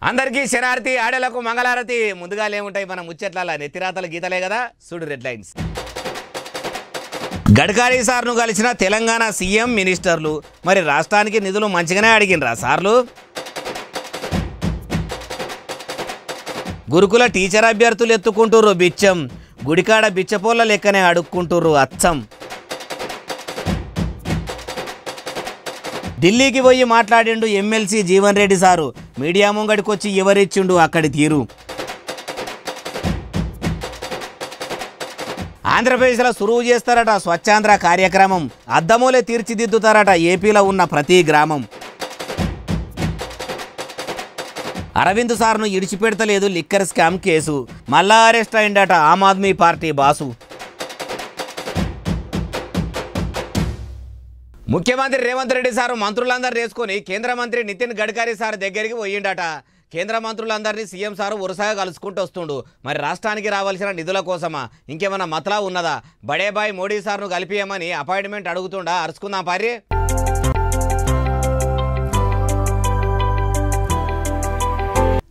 అందరికీ శనార్తి ఆడలకు మంగళారతి. ముందుగా ఏముంటాయి మన ముచ్చట్ల నెత్తిరాతల గీతలే కదా. చూడు రెడ్ లైన్స్. గడ్కరీ సార్ను కలిసిన తెలంగాణ సీఎం మినిస్టర్లు. మరి రాష్ట్రానికి నిధులు మంచిగానే అడిగినరా సార్లు? గురుకుల టీచర్ అభ్యర్థులు ఎత్తుకుంటుర్రు బిచ్చం. గుడికాడ బిచ్చపోళ్ళ లెక్కనే అడుక్కుంటుర్రు అచ్చం. ఢిల్లీకి పోయి మాట్లాడిండు MLC Jeevan Reddy sir. Media ముంగడికొచ్చి ఎవరిచ్చిండు అక్కడి తీరు. ఆంధ్రప్రదేశ్లో సురువు చేస్తారట స్వచ్ఛాంధ్ర కార్యక్రమం. అద్దమూలే తీర్చిదిద్దుతారట ఏపీలో ఉన్న ప్రతి గ్రామం. అరవింద్ సార్ను ఇడిచిపెడతలేదు లిక్కర్ స్కామ్ కేసు. మళ్ళా అరెస్ట్ అయిందట ఆమ్ ఆద్మీ పార్టీ బాసు. ముఖ్యమంత్రి రేవంత్ రెడ్డి సారు మంత్రులందరూ వేసుకొని కేంద్ర మంత్రి నితిన్ గడ్కరీ సార్ దగ్గరికి పోయిండట. కేంద్ర మంత్రులందరినీ సీఎం సారు వరుసగా కలుసుకుంటూ వస్తుండు. మరి రాష్ట్రానికి రావాల్సిన నిధుల కోసమా ఇంకేమన్నా మతలా ఉన్నదా? బడేబాయ్ మోడీ సార్ను కలిపియమని అపాయింట్మెంట్ అడుగుతుండా? అరుచుకుందాం పారి.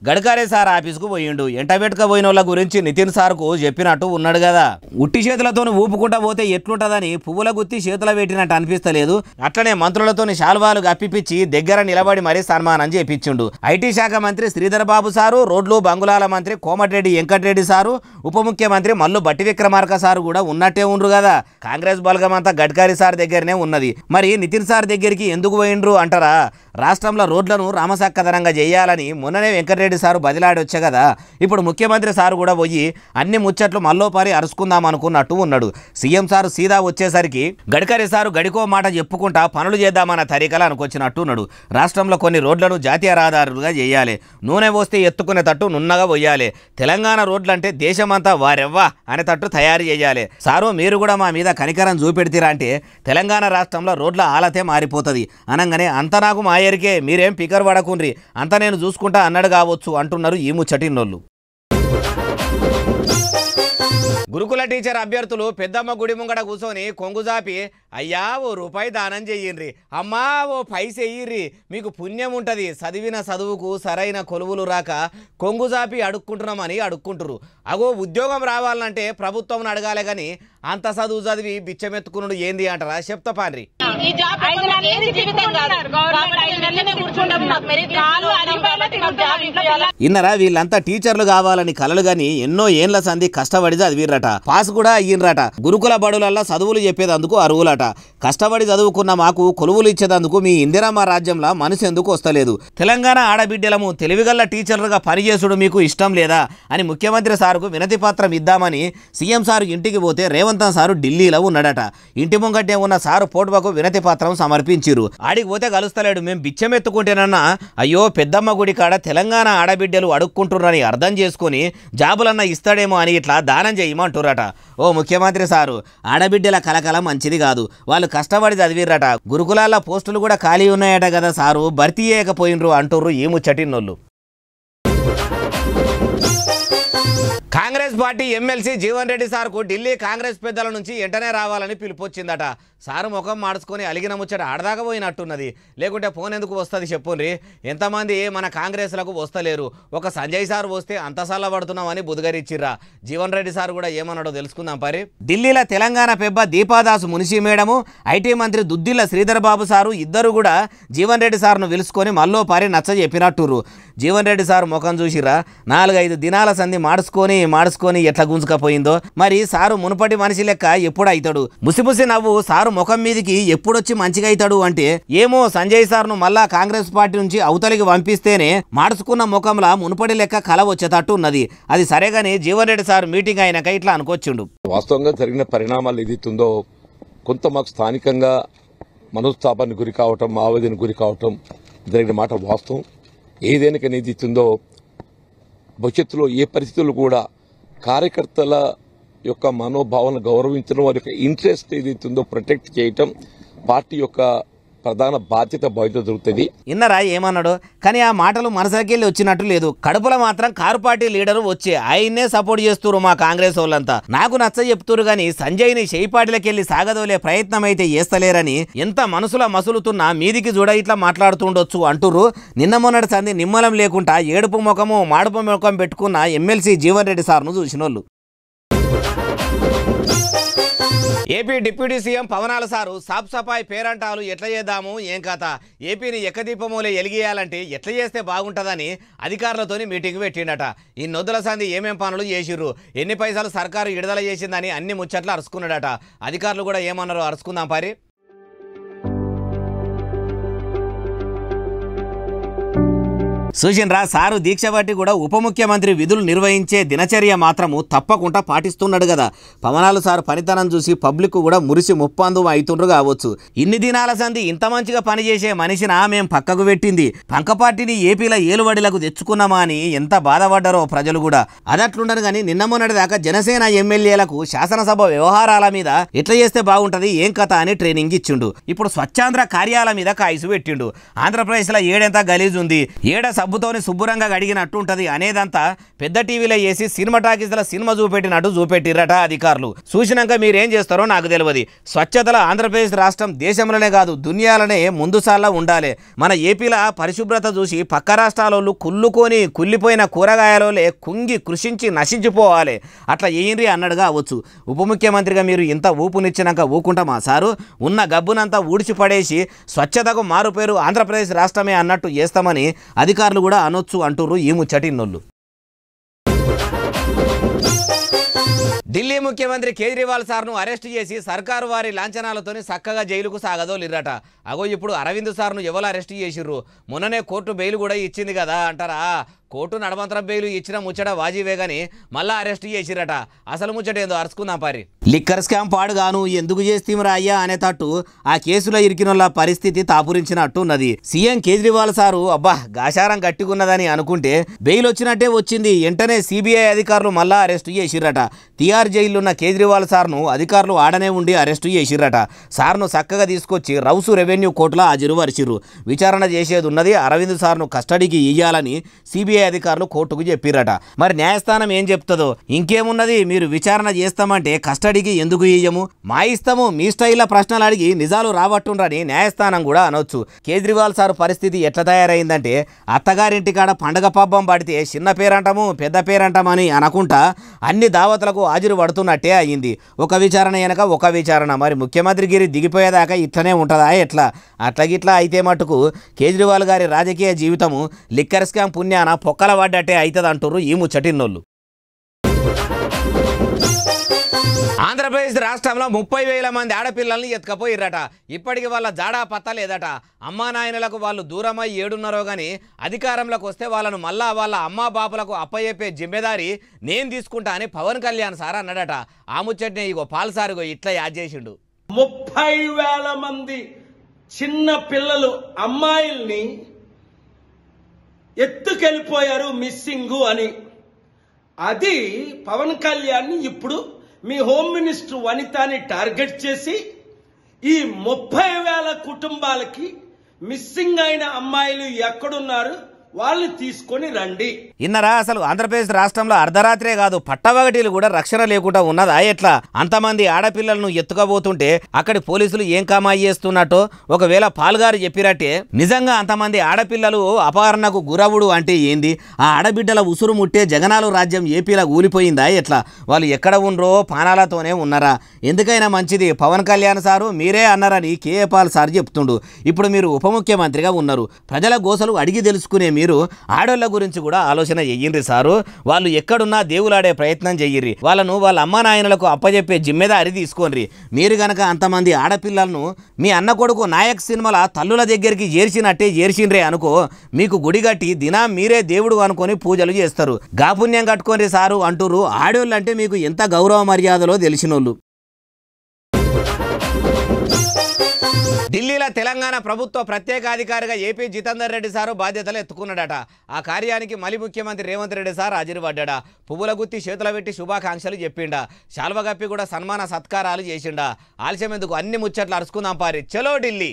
గడ్కరీ సార్ ఆఫీస్కు పోయిండు. ఎంటబెట్టుక పోయిన వాళ్ళ గురించి నితిన్ సార్కు చెప్పినట్టు ఉన్నాడు కదా. ఉట్టి చేతులతో ఊపుకుంటా పోతే ఎట్లుంటుందని పువ్వుల గుత్తి చేతుల పెట్టినట్టు అనిపిస్తలేదు. అట్లనే మంత్రులతోని శాల్వాలు గప్పిపిచ్చి దగ్గర నిలబడి మరీ సన్మానం చేపించిండు. ఐటీ శాఖ మంత్రి శ్రీధర్ బాబు సారు, రోడ్లు బంగుళాల మంత్రి కోమటిరెడ్డి వెంకటరెడ్డి సారు, ఉప ముఖ్యమంత్రి మల్లు బట్టి విక్రమార్క సారు కూడా ఉన్నట్టే ఉండ్రు కదా. కాంగ్రెస్ బలగం అంతా గడ్కరీ సార్ దగ్గరనే ఉన్నది. మరి నితిన్ సార్ దగ్గరికి ఎందుకు పోయిండ్రు అంటారా? రాష్ట్రంలో రోడ్లను రామసక్కదనంగా చేయాలని మొన్ననే వెంకటరెడ్డి సారు బదిలాడొచ్చే కదా. ఇప్పుడు ముఖ్యమంత్రి సారు కూడా పోయి అన్ని ముచ్చట్లు మల్లోపారి అరుచుకుందాం అనుకున్నట్టు ఉన్నాడు. సీఎం సారు సీదా వచ్చేసరికి గడ్కరీ సారు గడికో మాట చెప్పుకుంటా పనులు చేద్దామన్న తరీకలా అనుకొచ్చినట్టు ఉన్నాడు. రాష్ట్రంలో కొన్ని రోడ్లను జాతీయ రహదారులుగా చేయాలి. నూనె పోస్తే ఎత్తుకునేటట్టు నున్నగా పోయాలి. తెలంగాణ రోడ్లంటే దేశమంతా వారెవ్వా అనేటట్టు తయారు చేయాలి. సారు మీరు కూడా మా మీద కనికరం చూపెడతారా అంటే తెలంగాణ రాష్ట్రంలో రోడ్ల ఆలతే మారిపోతుంది అనగానే అంత నాకు మా ఎరికే, మీరేం పికర్ పడకుండ్రి, అంత నేను చూసుకుంటా అన్నాడు కావచ్చు అంటున్నారు ఈ ముచ్చటిన్నోళ్ళు. గురుకుల టీచర్ అభ్యర్థులు పెద్దమ్మ గుడి ముంగడ కూర్చొని కొంగుజాపి అయ్యా ఓ రూపాయి దానం చెయ్యండ్రి, అమ్మా ఓ పైసెయ్యిర్రి, మీకు పుణ్యం ఉంటుంది, చదివిన చదువుకు సరైన కొలువులు రాక కొంగుజాపి అడుక్కుంటున్నామని అడుక్కుంటురు. అగో ఉద్యోగం రావాలంటే ప్రభుత్వం అడగాలే కానీ అంత చదువు చదివి బిచ్చమెత్తుకున్నాడు ఏంది అంటారా? చెప్తాపాన్రి. ఇన్నరా వీళ్ళంతా టీచర్లు కావాలని కలలు గాని ఎన్నో ఏండ్ల సంధి కష్టపడి చదివిర్రట. పాస్ కూడా అయ్యిండ్రట. గురుకుల బడులల్లా చదువులు చెప్పేదందుకు అరువులట. కష్టపడి చదువుకున్న మాకు కొలువులు ఇచ్చేదందుకు మీ ఇందిరమ్మ రాజ్యంలో మనసు ఎందుకు వస్తలేదు? తెలంగాణ ఆడబిడ్డలము తెలివిగల్ల టీచర్లుగా పనిచేసుడు మీకు ఇష్టం లేదా అని ముఖ్యమంత్రి సారుకు వినతి పత్రం ఇద్దామని సీఎం సారు ఇంటికి పోతే రేవంత్ సారు ఢిల్లీలో ఉన్నాడట. ఇంటి ముంగట్టే ఉన్న సారు పోటువకు వినతి పత్రం సమర్పించిరు. ఆడికి పోతే కలుస్తలేడు. మేము బిచ్చమెత్తుకుంటేనన్నా అయ్యో పెద్దమ్మ గుడి కాడ తెలంగాణ ఆడబిడ్డలు అడుక్కుంటున్నారని అర్థం చేసుకుని జాబులన్నా ఇస్తాడేమో అని ఇట్లా దానం చేయమంటురట. ఓ ముఖ్యమంత్రి సారు, ఆడబిడ్డల కలకల మంచిది కాదు. వాళ్ళు కష్టపడి చదివిర్రట. గురుకులాల పోస్టులు కూడా ఖాళీ ఉన్నాయట కదా సారు, భర్తీ చేయకపోయినరు అంటుర్రు ఈ ముచ్చటిన్నోళ్ళు. కాంగ్రెస్ పార్టీ ఎమ్మెల్సీ జీవన్ రెడ్డి సార్కు ఢిల్లీ కాంగ్రెస్ పెద్దల నుంచి వెంటనే రావాలని పిలుపొచ్చిందట. సారు ముఖం మార్చుకొని అలిగిన ముచ్చట ఆడదాకా పోయినట్టున్నది. లేకుంటే ఫోన్ ఎందుకు వస్తుంది చెప్పుండ్రి. ఎంతమంది మన కాంగ్రెస్లకు వస్తలేరు. ఒక సంజయ్ సార్ వస్తే అంత సల్లబడుతున్నామని బుధగరిచ్చిర్రా. జీవన్ రెడ్డి సార్ కూడా ఏమన్నాడో తెలుసుకుందాం పరి. ఢిల్లీలో తెలంగాణ పెబ్బ దీపాదాసు మునిషి మేడము, ఐటీ మంత్రి దుద్దిల్ల శ్రీధర్ బాబు సారు ఇద్దరు కూడా జీవన్ రెడ్డి సార్ను పిలుచుకొని మల్లో పారి నచ్చ చెప్పినట్టుర్రు. జీవన్ రెడ్డి సార్ ముఖం చూసిరా 4-5 దినాల సంధి మాడుచుకొని ఎట్లా గుంజుకపోయిందో. మరి సారు మునుపటి మనిషి లెక్క ఎప్పుడు అవుతాడు? ముసిముసి నవ్వు సారు ముఖం మీదికి ఎప్పుడొచ్చి మంచిగా అవుతాడు అంటే ఏమో సంజయ్ సార్ను మళ్ళా కాంగ్రెస్ పార్టీ నుంచి అవతలికి పంపిస్తేనే మార్చుకున్న ముఖంలా మునుపటి లెక్క కల వచ్చేటట్టు ఉన్నది. అది సరేగాని జీవన్ రెడ్డి సార్ మీటింగ్ అయినాక ఇట్లా అనుకొచ్చిండు. వాస్తవంగా జరిగిన పరిణామాలు ఏదైతుందో కొంత మాకు స్థానికంగా మనోస్తాపానికి గురి కావటం, ఆవేదనకు గురి కావటం జరిగిన మాట వాస్తవం. ఏదైనా ఏదైతుందో భవిష్యత్తులో ఏ పరిస్థితులు కూడా కార్యకర్తల యొక్క మనోభావాలను గౌరవించడం, వారి యొక్క ఇంట్రెస్ట్ ఏదైతుందో ప్రొటెక్ట్ చేయటం, పార్టీ యొక్క ప్రధాన బాధ్యత బయట దొరుకుతుంది. ఇన్నరా ఏమన్నాడు? కానీ ఆ మాటలు మనసుకెళ్ళి వచ్చినట్టు లేదు. కడుపులో మాత్రం కారు పార్టీ లీడరు వచ్చి ఆయన్నే సపోర్ట్ చేస్తున్నారు మా కాంగ్రెస్ వాళ్ళంతా. నాకు నచ్చ చెప్తున్నారు కానీ సంజయ్ని చేయిపాటిలకెళ్ళి సాగదోలే ప్రయత్నం అయితే చేస్తలేరని ఎంత మనసులో మసులుతున్నా మీదికి చూడ ఇట్లా మాట్లాడుతుండొచ్చు అంటుర్రు. నిన్న మొన్నటి సంది నిమ్మలం లేకుండా ఏడుపు ముఖము మాడుపు ముఖం పెట్టుకున్న ఎమ్మెల్సీ జీవన్ రెడ్డి సార్ను చూసినోళ్ళు. ఏపీ డిప్యూటీ సీఎం పవనాల సారు సాఫ్ సఫాయి పేరంటాలు ఎట్లా చేద్దాము ఏం కథ, ఏపీని ఎక్కదీపమూలే ఎలిగేయాలంటే ఎట్లా చేస్తే బాగుంటుందని అధికారులతోని మీటింగ్ పెట్టిండట. ఈ నొద్దుల సంది ఏమేం పనులు చేసిర్రు, ఎన్ని పైసలు సర్కారు విడుదల చేసిందని అన్ని ముచ్చట్లు అరుచుకున్నాడట. అధికారులు కూడా ఏమన్నారో అరుచుకుందాం పారి. చూసినరా సారు దీక్ష బట్టి కూడా ఉప ముఖ్యమంత్రి విధులు నిర్వహించే దినచర్య మాత్రము తప్పకుండా పాటిస్తున్నాడు కదా. పవనాలు సారు పనితనం చూసి పబ్లిక్ కూడా మురిసి ముప్పందు అవుతుండ్రు కావచ్చు. ఇన్ని దినాల సంది ఇంత మంచిగా పనిచేసే మనిషిని మేం పక్కకు పెట్టింది పంక పార్టీని ఏపీలో ఏలుబడిలకు తెచ్చుకున్నామా అని ఎంత బాధపడ్డారో ప్రజలు కూడా. అదట్లుండదు కానీ నిన్న మొన్నటి దాకా జనసేన ఎమ్మెల్యేలకు శాసనసభ వ్యవహారాల మీద ఎట్లా చేస్తే బాగుంటది ఏం కథ అని ట్రైనింగ్ ఇచ్చిండు. ఇప్పుడు స్వచ్ఛాంధ్ర కార్యాల మీద కాయసు పెట్టిండు. ఆంధ్రప్రదేశ్లో ఏడెంత గలీజ్ ఉంది, ఏడ సబ్బుతోని శుభ్రంగా అడిగినట్టు ఉంటుంది అనేదంతా పెద్ద టీవీలో వేసి సినిమా టాకీస్లో సినిమా చూపెట్టినట్టు చూపెట్టిరట అధికారులు. చూసినాక మీరేం చేస్తారో నాకు తెలియదు. స్వచ్ఛతలో ఆంధ్రప్రదేశ్ రాష్ట్రం దేశంలోనే కాదు దునియాలోనే ముందు సార్లా ఉండాలి. మన ఏపీలో పరిశుభ్రత చూసి పక్క రాష్ట్రాల కుళ్ళుకొని కుళ్ళిపోయిన కూరగాయలే కుంగి కృషించి నశించిపోవాలి. అట్లా ఏంరి అన్నట్టుగా అవ్వచ్చు. ఉప ముఖ్యమంత్రిగా మీరు ఇంత ఊపునిచ్చినాక ఊకుంటామా సారు? ఉన్న గబ్బునంతా ఊడ్చిపడేసి స్వచ్ఛతకు మారుపేరు ఆంధ్రప్రదేశ్ రాష్ట్రమే అన్నట్టు చేస్తామని అధికారులు కూడా అనొచ్చు అంటుర్రు ఈ ముచ్చటిన్నోళ్ళు. ఢిల్లీ ముఖ్యమంత్రి కేజ్రీవాల్ సార్ను అరెస్ట్ చేసి సర్కారు వారి లాంఛనాలతోని చక్కగా జైలుకు సాగదోలిర్రట. అగో ఇప్పుడు అరవింద్ సార్ను ఎవరు అరెస్ట్ చేసిర్రు? మొన్ననే కోర్టు బెయిల్ కూడా ఇచ్చింది కదా అంటారా? కోర్టు నడమంతరం బెయిల్ ఇచ్చిన ముచ్చట వాజీవే గాని మళ్ళా అరెస్ట్ చేసిరట. అసలు ముచ్చట ఏందో అరుచుకుందాం పారి. లిక్కర్ స్కామ్ పాడుగాను ఎందుకు చేస్తీమరా అయ్యా అనేటట్టు ఆ కేసులో ఇరికినోళ్ళ పరిస్థితి తాపురించినట్టు ఉన్నది. సీఎం కేజ్రీవాల్ సారు అబ్బా గాశారం గట్టిగున్నదని అనుకుంటే బెయిల్ వచ్చినట్టే వచ్చింది. వెంటనే సిబిఐ అధికారులు మళ్ళా అరెస్ట్ చేసిరట. తిహార్ జైల్లో ఉన్న కేజ్రీవాల్ సార్ను అధికారులు ఆడనే ఉండి అరెస్ట్ చేసిరట. సార్ను చక్కగా తీసుకొచ్చి రౌసు రెవెన్యూ కోర్టులో హాజరుపరిచిర్రు. విచారణ చేసేది ఉన్నది. అరవింద్ సార్ను కస్టడీకి ఇయ్యాలని సిబిఐ అధికారులు కోర్టుకు చెప్పిరట. మరి న్యాయస్థానం ఏం చెప్తుందో? ఇంకేమున్నది, మీరు విచారణ చేస్తామంటే కస్టడీకి ఎందుకు ఇయ్యము, మా ఇస్తాము మీ స్టైల్లో ప్రశ్నలు అడిగి నిజాలు రాబట్టుండ్రని న్యాయస్థానం కూడా అనొచ్చు. కేజ్రీవాల్ సార్ పరిస్థితి ఎట్లా తయారైందంటే అత్తగారింటి కాడ పండగ పబ్బం పడితే చిన్న పేరంటాము పెద్ద పేరంటామని అనకుండా అన్ని దావతులకు హాజరు పడుతున్నట్టే అయ్యింది. ఒక విచారణ వెనక ఒక విచారణ. మరి ముఖ్యమంత్రి గిరి దిగిపోయేదాకా ఇట్లనే ఉంటుందా ఎట్లా? అట్లగిట్లా అయితే మటుకు కేజ్రీవాల్ గారి రాజకీయ జీవితము లిక్కర్ స్కామ్ పుణ్యాన పొక్కల పడ్డట్టే అవుతుంది అంటుర్రు ఈ ముచ్చటిన్నోళ్ళు. ఆంధ్రప్రదేశ్ రాష్ట్రంలో 30,000 మంది ఆడపిల్లల్ని ఎత్తుకపోయిర్రట. ఇప్పటికి వాళ్ళ జాడా పత్త లేదట. అమ్మా నాయనలకు వాళ్ళు దూరమై ఏడున్నారో కానీ అధికారంలోకి వస్తే వాళ్ళను మళ్ళా వాళ్ళ అమ్మా బాపులకు అప్పయ్యే జిమ్మెదారి నేను తీసుకుంటా అని పవన్ కళ్యాణ్ సార్ అన్నాడట. ఆ ముచ్చట్నే ఇగో పాల్ సారుగో ఇట్లా యాడ్ చేసిండు. 30,000 మంది చిన్న పిల్లలు అమ్మాయిల్ని ఎత్తుకెళ్ళిపోయారు మిస్సింగ్ అని. అది పవన్ కళ్యాణ్ ఇప్పుడు మీ హోమ్ మినిస్టర్ వనితాని టార్గెట్ చేసి ఈ 30,000 కుటుంబాలకి మిస్సింగ్ అయిన అమ్మాయిలు ఎక్కడున్నారు వాళ్ళు తీసుకొని రండి. ఇన్నరా అసలు ఆంధ్రప్రదేశ్ రాష్ట్రంలో అర్ధరాత్రే కాదు పట్టవగటీలు కూడా రక్షణ లేకుండా ఉన్నదా ఎట్లా? అంతమంది ఆడపిల్లలను ఎత్తుకపోతుంటే అక్కడి పోలీసులు ఏం కామాయి చేస్తున్నట్టో ఒకవేళ పాల్గారు చెప్పినట్టే నిజంగా అంతమంది ఆడపిల్లలు అపహరణకు గురవుడు అంటే ఏంది? ఆ ఆడబిడ్డల ఉసురు ముట్టే జగనాలు రాజ్యం ఏపీలో ఊలిపోయిందా ఎట్లా? వాళ్ళు ఎక్కడ ఉండ్రో పానాలతోనే ఉన్నారా? ఎందుకైనా మంచిది పవన్ కళ్యాణ్ సారు మీరే అన్నారని కేఏ పాల్ సార్ చెప్తుండు. ఇప్పుడు మీరు ఉప ముఖ్యమంత్రిగా ఉన్నారు. ప్రజల గోసలు అడిగి తెలుసుకునే మీరు ఆడోళ్ళ గురించి కూడా ఆలోచన చెయ్యండి సారు. వాళ్ళు ఎక్కడున్నా దేవులాడే ప్రయత్నం చెయ్యిర్రి. వాళ్ళను వాళ్ళ అమ్మా నాయనలకు అప్పచెప్పే జిమ్మెదారి తీసుకోండి. మీరు గనక అంతమంది ఆడపిల్లలను మీ అన్న కొడుకు నాయక్ సినిమాల తల్లుల దగ్గరికి చేర్చినట్టే చేర్చిండ్రే అనుకో, మీకు గుడి కట్టి దినా మీరే దేవుడు అనుకొని పూజలు చేస్తారు. గాపుణ్యం కట్టుకోండి సారు అంటూరు. ఆడోళ్ళు అంటే మీకు ఎంత గౌరవ మర్యాదలో తెలిసినోళ్ళు. ఢిల్లీలో తెలంగాణ ప్రభుత్వ ప్రత్యేకాధికారిగా ఏపీ జితేందర్ రెడ్డి సారు బాధ్యతలు ఎత్తుకున్నాడట. ఆ కార్యానికి మళ్ళీ ముఖ్యమంత్రి రేవంత్ రెడ్డి సార్ హాజరుపడ్డా. పువ్వుల గుత్తి చేతుల పెట్టి శుభాకాంక్షలు చెప్పిండా. శాల్వగప్పి కూడా సన్మాన సత్కారాలు చేసిండా. ఆలస్యం ఎందుకు, అన్ని ముచ్చట్లు అరుచుకుందాం పారి. చలో ఢిల్లీ.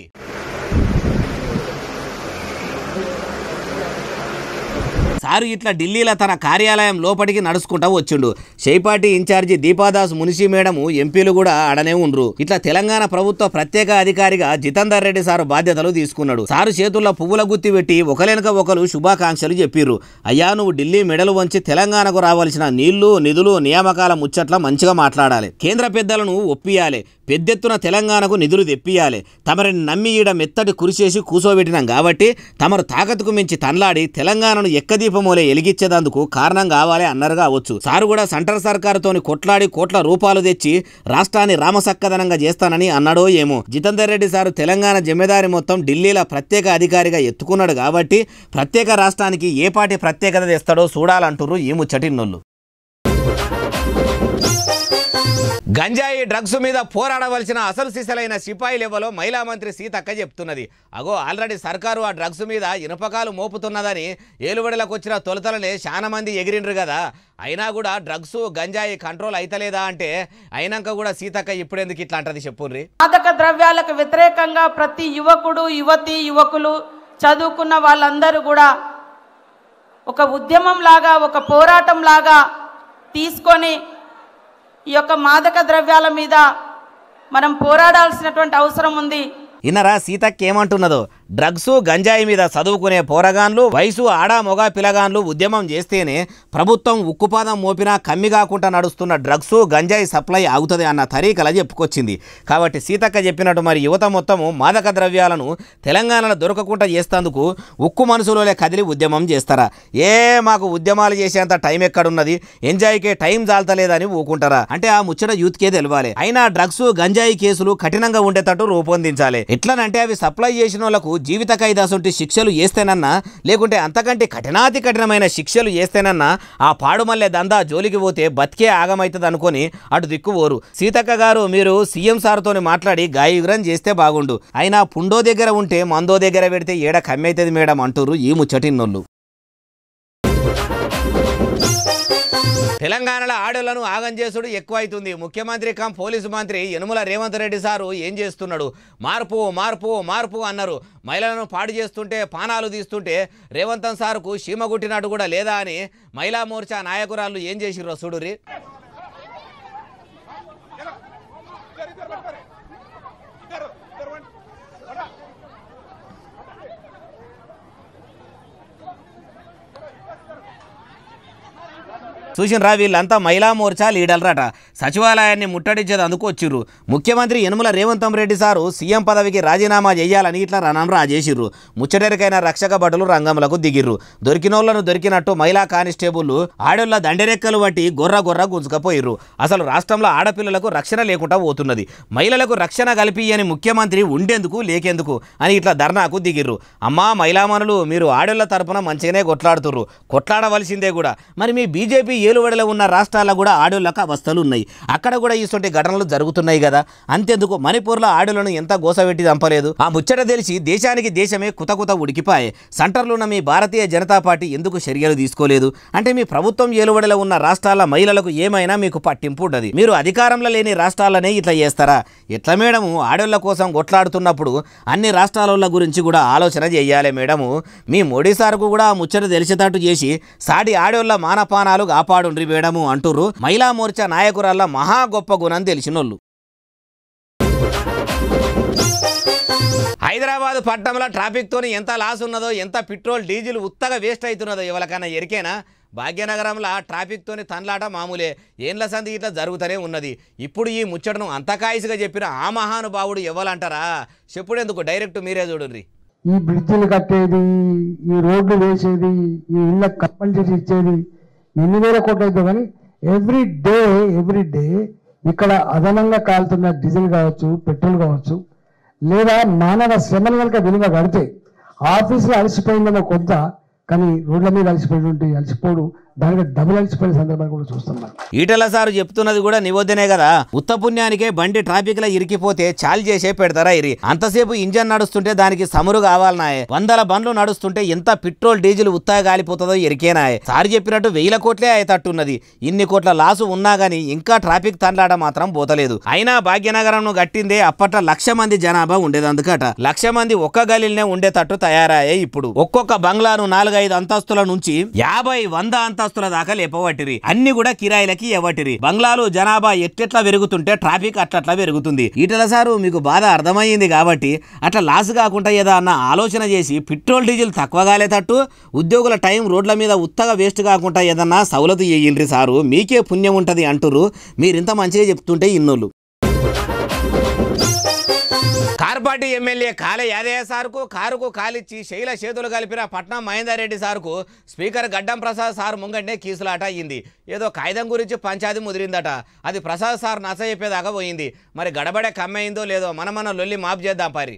సారు ఇట్లా ఢిల్లీలో తన కార్యాలయం లోపలికి నడుచుకుంటా వచ్చిండు. షేపాటి ఇన్ఛార్జి దీపాదాస్ మున్షి మేడం ఎంపీలు కూడా ఆడనే ఉండ్రు. ఇట్లా తెలంగాణ ప్రభుత్వ ప్రత్యేక అధికారిగా జితేందర్ రెడ్డి సారు బాధ్యతలు తీసుకున్నాడు. సారు చేతుల్లో పువ్వుల గుత్తి పెట్టి ఒకలేనక ఒకరు శుభాకాంక్షలు చెప్పిర్రు. అయ్యా నువ్వు ఢిల్లీ మెడలు వంచి తెలంగాణకు రావాల్సిన నీళ్లు నిధులు నియామకాల ముచ్చట్ల మంచిగా మాట్లాడాలి. కేంద్ర పెద్దలను ఒప్పియాలి. పెద్దెత్తున తెలంగాణకు నిధులు తెప్పియాలి. తమరిని నమ్మి ఈడ మెత్తటి కురిసేసి కూసోబెట్టినాం కాబట్టి తమరు తాకత్తుకు మించి తన్లాడి తెలంగాణను ఎక్కదీపమూలే ఎలిగిచ్చేదందుకు కారణం కావాలి అన్నారు కావచ్చు. సారు కూడా సెంటర్ సర్కారుతోని కొట్లాడి కోట్ల రూపాయలు తెచ్చి రాష్ట్రాన్ని రామసక్కదనంగా చేస్తానని అన్నాడో ఏమో. జితేందర్ రెడ్డి సారు తెలంగాణ జమీదారి మొత్తం ఢిల్లీలో ప్రత్యేక అధికారిగా ఎత్తుకున్నాడు కాబట్టి ప్రత్యేక రాష్ట్రానికి ఏ పార్టీ ప్రత్యేకత తెస్తాడో చూడాలంటుర్రు ఈ ముచ్చటిన్నోళ్ళు. గంజాయి డ్రగ్స్ మీద పోరాడవలసిన అసలు సిసలైన సిపాయి లెవెల్లో మహిళా మంత్రి సీతక్క చెప్తున్నది. అగో ఆల్రెడీ సర్కారు ఆ డ్రగ్స్ మీద ఇనుపకాలు మోపుతున్నదని ఏలుబడిలకు వచ్చిన తొలతలనే చాలా మంది ఎగిరిండ్రు కదా. అయినా కూడా డ్రగ్స్ గంజాయి కంట్రోల్ అయితలేదా అంటే అయినాక కూడా సీతక్క ఇప్పుడెందుకు ఇట్లా అంటది చెప్పుర్రి. మాదక ద్రవ్యాలకు వ్యతిరేకంగా ప్రతి యువకుడు యువతి యువకులు చదువుకున్న వాళ్ళందరూ కూడా ఒక ఉద్యమం లాగా ఒక పోరాటం లాగా తీసుకొని ఈ యొక్క మాదక ద్రవ్యాల మీద మనం పోరాడాల్సినటువంటి అవసరం ఉంది. ఇన్నరా సీతక్క ఏమంటున్నదో. డ్రగ్స్ గంజాయి మీద చదువుకునే పోరగాన్లు వయసు ఆడా మొగ పిలగాన్లు ఉద్యమం చేస్తేనే ప్రభుత్వం ఉక్కుపాదం మోపినా కమ్మి కాకుండా నడుస్తున్న డ్రగ్స్ గంజాయి సప్లై ఆగుతుంది అన్న తరీకలా చెప్పుకొచ్చింది. కాబట్టి సీతక్క చెప్పినట్టు మరి యువత మొత్తము మాదక ద్రవ్యాలను తెలంగాణలో దొరకకుండా చేస్తేందుకు ఉక్కు మనసులోనే కదిలి ఉద్యమం చేస్తారా? మాకు ఉద్యమాలు చేసేంత టైం ఎక్కడున్నది, ఎంజాయ్కే టైం చాలతలేదని ఊకుంటారా అంటే ఆ ముచ్చట యూత్కే తెలవాలి. అయినా డ్రగ్స్ గంజాయి కేసులు కఠినంగా ఉండేటట్టు రూపొందించాలి. ఎట్లనంటే అవి సప్లై చేసిన వాళ్ళకు జీవిత ఖైదాసంటి శిక్షలు వేస్తేనన్నా లేకుంటే అంతకంటే కఠినాతి కఠినమైన శిక్షలు వేస్తేనన్నా ఆ పాడుమల్లె దందా జోలికి పోతే బతికే ఆగమవుతుంది అనుకొని అటు దిక్కుపోరు. సీతక్క గారు మీరు సీఎం సార్తోని మాట్లాడి గాయగ్రం చేస్తే బాగుండు. అయినా పుండో దగ్గర ఉంటే మందో దగ్గర పెడితే ఏడ కమ్మవుతుంది మేడం అంటూరు ఈ ముచ్చటిన్నోళ్ళు. తెలంగాణలో ఆడోళ్లను ఆగం చేసుడు ఎక్కువైతుంది. ముఖ్యమంత్రి కం పోలీసు మంత్రి యనుమల రేవంత్ రెడ్డి సారు ఏం చేస్తున్నాడు? మార్పు మార్పు మార్పు అన్నారు. మహిళలను పాడు చేస్తుంటే పానాలు తీస్తుంటే రేవంత్ సారుకు సీమ గుట్టినట్టు కూడా లేదా అని మహిళా మోర్చా నాయకురాళ్ళు ఏం చేసిర్రో చూడుర్రి. చూసినరా వీళ్ళంతా మహిళా మోర్చా లీడర్లట. సచివాలయాన్ని ముట్టడించేందుకు వచ్చిర్రు. ముఖ్యమంత్రి యనుమల రేవంత్ రెడ్డి సారు సీఎం పదవికి రాజీనామా చేయాలని ఇట్లా రణంరా చేసిర్రు. ముచ్చటరికైన రక్షక భటులు రంగంలకు దిగిర్రు. దొరికినోళ్లను దొరికినట్టు మహిళా కానిస్టేబుల్ ఆడోళ్ల దండరెక్కలు బట్టి గొర్ర గొర్ర గుంజుకపోయిర్రు. అసలు రాష్ట్రంలో ఆడపిల్లలకు రక్షణ లేకుండా పోతున్నది. మహిళలకు రక్షణ కల్పియని ముఖ్యమంత్రి ఉండేందుకు లేకేందుకు అని ఇట్లా ధర్నాకు దిగిర్రు. అమ్మా మహిళామణులు మీరు ఆడోళ్ల తరపున మంచిగానే కొట్లాడుతుర్రు, కొట్లాడవలసిందే కూడా. మరి మీ బీజేపీ ఏలుబడిలో ఉన్న రాష్ట్రాల్లో కూడా ఆడోళ్ళకు అవస్థలు ఉన్నాయి. అక్కడ కూడా ఇటువంటి ఘటనలు జరుగుతున్నాయి కదా. అంతెందుకు మణిపూర్లో ఆడోళ్లను ఎంత గోసపెట్టి చంపలేదు. ఆ ముచ్చట తెలిసి దేశానికి దేశమే కుతకుత ఉడికిపాయే. సెంటర్లో ఉన్న మీ భారతీయ జనతా పార్టీ ఎందుకు చర్యలు తీసుకోలేదు అంటే మీ ప్రభుత్వం ఏలుబడిలో ఉన్న రాష్ట్రాల మహిళలకు ఏమైనా మీకు పట్టింపు ఉండదు. మీరు అధికారంలో లేని రాష్ట్రాలనే ఇట్లా చేస్తారా? ఎట్లా మేడము? ఆడోళ్ల కోసం కొట్లాడుతున్నప్పుడు అన్ని రాష్ట్రాల గురించి కూడా ఆలోచన చేయాలి మేడము. మీ మోడీ సార్కు కూడా ఆ ముచ్చట తెలిసేటట్టు చేసి సాటి ఆడోళ్ల మానపానాలు కాపాడుండ్రి మేడము అంటుర్రు మహిళా మోర్చా నాయకురాళ్ళ మహా గొప్ప గుణం తెలిసినోళ్ళు. హైదరాబాద్ పట్టణంలో ట్రాఫిక్ తోని ఎంత లాస్ ఉన్నదో, ఎంత పెట్రోల్ డీజిల్ ఉత్తగా వేస్ట్ అవుతున్నదో ఎవరికైనా ఎరికేనా? భాగ్యనగరంలో ట్రాఫిక్ తోని తన్లాట మామూలే. ఏండ్ల సంది ఇట్లా జరుగుతూనే ఉన్నది. ఇప్పుడు ఈ ముచ్చటను అంతకాయసుగా చెప్పిన ఆ మహానుభావుడు ఎవరంటారా? చెప్పుడెందుకు డైరెక్ట్ మీరే చూడండి. ఈ బ్రిడ్జిలు కట్టేది, ఈ రోడ్లు వేసేది, ఈ ఇళ్ళ కప్పలు చేసి ఇచ్చేది ఎన్ని వేల కోట్లు అవుతుంది. కానీ ఎవ్రీ డే ఇక్కడ అదనంగా కాలుతున్న డీజిల్ కావచ్చు, పెట్రోల్ కావచ్చు, లేదా మానవ శ్రమను కనుక విలువ కడితే ఆఫీసులో అలసిపోయిందేమో కొంత, కానీ రోడ్ల మీద అలసిపోయి అలసిపోడు దానికి డబుల్ అలసిపోయిన సందర్భాన్ని కూడా చూస్తున్నాం. ఈటల సారు చెప్తున్నది కూడా నివద్దనే కదా. ఉత్త పుణ్యానికే బండి ట్రాఫిక్ లో ఇరికిపోతే చాలు చేసే పెడతారా ఇరి. అంతసేపు ఇంజన్ నడుస్తుంటే దానికి సమురు కావాలనాయే. 100 బండ్లు నడుస్తుంటే ఎంత పెట్రోల్ డీజిల్ ఉత్తాగా గాలిపోతుందో ఎరికేనాయే. సార్ చెప్పినట్టు 1000 కోట్లే అయ్యేటట్టున్నది. ఇన్ని కోట్ల లాసు ఉన్నా గానీ ఇంకా ట్రాఫిక్ తండ్లాట మాత్రం పోతలేదు. అయినా భాగ్యనగరంను కట్టిందే అప్పట్లో 1,00,000 మంది జనాభా ఉండేది. అందుకట 1,00,000 మంది ఒక్క గలినే ఉండేటట్టు తయారయ్యే. ఇప్పుడు ఒక్కొక్క బంగ్లాను 4-5 అంతస్తుల నుంచి 50-100 అంతస్తుల దాకా లేపవట్టిరి. అన్ని కూడా కిరాయిలకి ఇవ్వటిరి. బంగ్లాలు జనాభా ఎట్లెట్లా పెరుగుతుంటే ట్రాఫిక్ అట్లట్లా పెరుగుతుంది. ఈటల సారు మీకు బాధ అర్థమైంది కాబట్టి అట్లా లాస్ కాకుండా ఏదా అన్న ఆలోచన చేసి పెట్రోల్ డీజిల్ తక్కువ కాలేటట్టు ఉద్యోగుల టైం రోడ్ల మీద ఉత్తగా వేస్ట్ కాకుండా ఏదన్నా సౌలతు చేయండి సారు, మీకే పుణ్యం ఉంటది అంటురు. మీరింత మంచిగా చెప్తుంటే ఇన్నోళ్ళు. కార్పాటి ఎమ్మెల్యే కాలే యాదయ్య సార్కు కారుకు కాలిచ్చి శైల చేతులు కలిపిన పట్నం మహేందర్ రెడ్డి సార్కు స్పీకర్ గడ్డం ప్రసాద్ సార్ ముంగంటే కీసులాట అయ్యింది. ఏదో కాగితం గురించి పంచాయతీ ముదిరిందట. అది ప్రసాద్ సార్ నచ్చ చెప్పేదాకా పోయింది. మరి గడబడే కమ్మైందో లేదో మన లొల్లి మాఫ్ చేద్దాం పరి.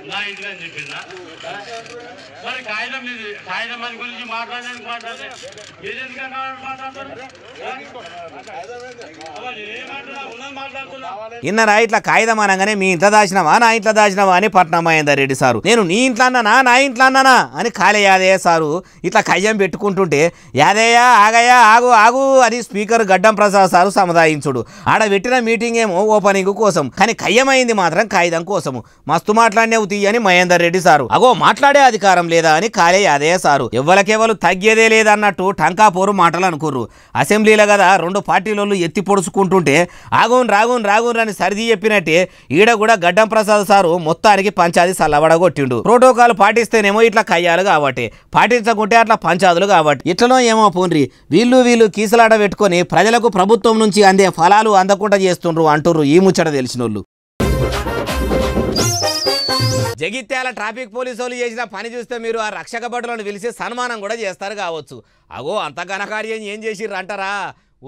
నా ఇంటికి అని చెప్పిందా మరి కాగితం ఇది కాగితం అని గురించి మాట్లాడడానికి మాట్లాడితే మీరు ఎందుకంటే మాట్లాడతారు. ఇన్నరా ఇట్లా కాగితం అనగానే మీ ఇంట్లో దాచినవా నా ఇంట్లో దాచినవా అని పట్నం మహేందర్ రెడ్డి సారు, నేను నీ ఇంట్లో అన్నానా నా ఇంట్లో అన్నానా అని కాలే యాదయ్య సారు ఇట్లా కయ్యం పెట్టుకుంటుంటే యాదయ్య ఆగయ్యా ఆగు ఆగు అని స్పీకర్ గడ్డం ప్రసాద్ సారు సముదాయించుడు. ఆడ పెట్టిన మీటింగ్ ఏమో ఓపెనింగ్ కోసం, కానీ కయ్యమైంది మాత్రం కాగితం కోసము. మస్తు మాట్లాడినవు తీయని మహేందర్ రెడ్డి సారు. అగో మాట్లాడే అధికారం లేదా అని కాలే యాదయ్య సారు. ఎవ్వలకెవలు తగ్గేదే లేదన్నట్టు టంకాపోరు మాటలు అనుకుర్రు. అసెంబ్లీలో కదా 2 పార్టీలోళ్ళు ఎత్తి పొడుచుకుంటుంటే ఆగున్ రాగున్ రాగున్ అని సరిది చెప్పినట్టే ఈడ కూడా గడ్డం ప్రసాద్ సారు మొత్తానికి పంచాది సల్లబడగొట్టిండు. ప్రోటోకాల్ పాటిస్తేనేమో ఇట్లా కయ్యాలు కాబట్టి, పాటించకుంటే అట్లా పంచాదులు కాబట్టి. ఇట్లనో ఏమో పోన్రి వీళ్ళు కీసలాట పెట్టుకొని ప్రజలకు ప్రభుత్వం నుంచి అందే ఫలాలు అందకుండా చేస్తుండ్రు అంటుర్రు ఈ ముచ్చట తెలిసినోళ్ళు. జగిత్యాల ట్రాఫిక్ పోలీసు వాళ్ళు చేసిన పని చూస్తే మీరు ఆ రక్షక భటులను పిలిచి సన్మానం కూడా చేస్తారు కావచ్చు. అగో అంత ఘనకార్యం ఏం చేసిర్రు అంటారా?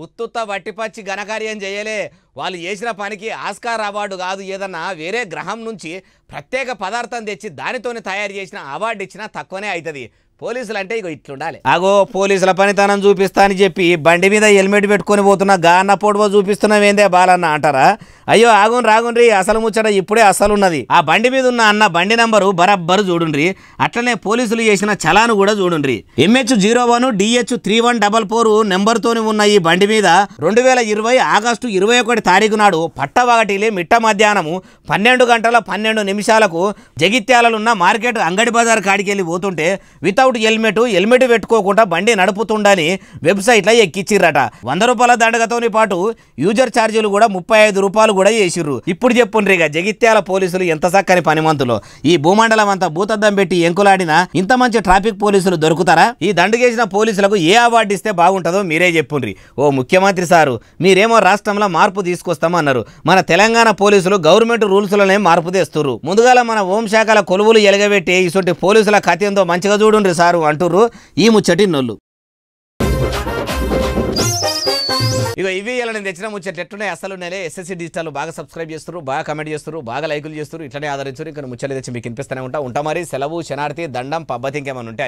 ఉత్తుత్త వట్టిపచ్చి ఘనకార్యం చేయలే. వాళ్ళు చేసిన పనికి ఆస్కార్ అవార్డు కాదు, ఏదన్నా వేరే గ్రహం నుంచి ప్రత్యేక పదార్థం తెచ్చి దానితోనే తయారు చేసిన అవార్డు ఇచ్చినా తక్కువనే అవుతుంది. పోలీసులు అంటే ఇగో ఇట్లుండాలి. అగో పోలీసుల పనితనం చూపిస్తా అని చెప్పి బండి మీద హెల్మెట్ పెట్టుకొని పోతున్న గాన్న పొడవ చూపిస్తున్నావేందే బాలన్న అంటారా? అయ్యో ఆగున్ రాగుండ్రి, అసలు ముచ్చట ఇప్పుడే అసలున్నది. ఆ బండి మీద ఉన్న అన్న బండి నంబరు బరబ్బరు చూడుండ్రి. అట్లనే పోలీసులు చేసిన చలాను కూడా చూడుండ్రి. MH01 DH3144 నెంబర్తోని ఉన్న ఈ బండి మీద 2020 ఆగస్టు 21 తారీఖు నాడు పట్టవాగటిలే మిట్ట మధ్యాహ్నము 12 గంటల 12 నిమిషాలకు జగిత్యాలలున్న మార్కెట్ అంగడి బజార్ కాడికి వెళ్ళి పోతుంటే వితౌట్ హెల్మెట్ పెట్టుకోకుండా బండి నడుపుతుండని వెబ్సైట్లో ఎక్కిచ్చిర్రట. 100 రూపాయల దండగతోని పాటు యూజర్ ఛార్జీలు కూడా 35 రూపాయలు కూడా చేసిర్రు. ఇప్పుడు చెప్పుండ్రిగా జగిత్యాల పోలీసులు ఎంత చక్కని పనిమంతులో. ఈ భూమండలం అంతా భూతద్దం పెట్టి ఎంకులాడినా ఇంత మంచి ట్రాఫిక్ పోలీసులు దొరుకుతారా? ఈ దండుగేసిన పోలీసులకు ఏ అవార్డు ఇస్తే బాగుంటుందో మీరే చెప్పుండ్రి. ఓ ముఖ్యమంత్రి సారు, మీరేమో రాష్ట్రంలో మార్పు తీసుకొస్తామన్నారు. మన తెలంగాణ పోలీసులు గవర్నమెంట్ రూల్స్లోనే మార్పు తెస్తున్నారు. ముందుగాల మన హోంశాఖల కొలువులు ఎలగబెట్టి ఇటువంటి పోలీసుల కథ ఏందో మంచిగా చూడుండ్రి సారు అంటుర్రు ఈ ముచ్చటి నొల్లు. ఇక ఇవి ఇలా నేను తెచ్చిన ముచ్చట్లు ఎట్లున్నాయి అసలు నెలే. SSC డిజిటల్ బాగా సబ్స్క్రైబ్ చేస్తారు, బాగా కమెంట్ చేస్తారు, బాగా లైకులు చేస్తారు. ఇట్లనే ఆదరించారు. ఇంకా ముచ్చట్లు తెచ్చి మీకు వినిపిస్తూనే ఉంటా. మరి సెలవు శనార్థి దండం పబ్బతి ఇంకేమైనా ఉంటే